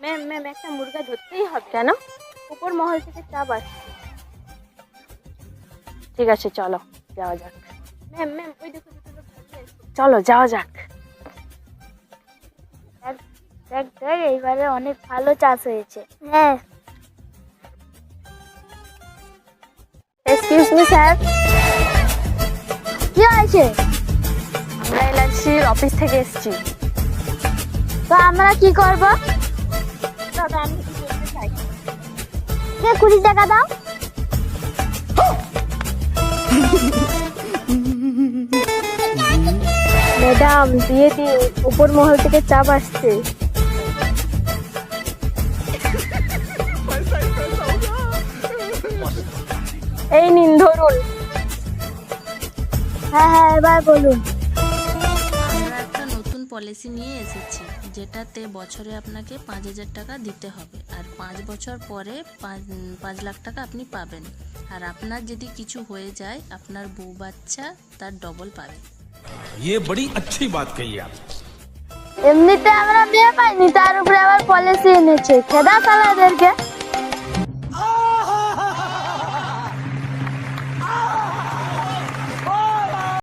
Ma'am ma'am একটা মুরগা ধরতেই হবে। কেন? উপর মহল থেকে চাপ আসছে। ঠিক আছে চলো যাওয়া যাক। ম্যাম ম্যাম ওই দেখো দুটো লোক দাঁড়িয়ে আছে। চলো যাওয়া যাক। দেখ দেখ এইবারে অনেক ভালো চাষ হয়েছে। হ্যাঁ। এক্সকিউজ মি স্যার, কি হয়েছে? আমরা এলআইসির অফিস থেকে এসেছি। তো আমরা কি করব? দাদা আমি কিছু বলতে চাই। 20 টাকা দাও। ম্যাডাম দিয়ে দিন, উপর মহল থেকে চাপ আসছে। এই নিন ধরুন। হ্যাঁ হ্যাঁ এবার বলুন। আমরা একটা নতুন পলিসি নিয়ে এসেছি, যেটাতে বছরে আপনাকে 5,000 টাকা দিতে হবে, আর 5 বছর পরে 5 লাখ টাকা আপনি পাবেন। আর আপনার যদি কিছু হয়ে যায়, আপনার বউ বাচ্চা তার ডবল পাবে। ये बड़ी अच्छी बात कही आप। এমনিতে আমরা বিয়ে পাইনি, তার উপরে আবার পলিসি এনেছে। খেদা সালা এদেরকে।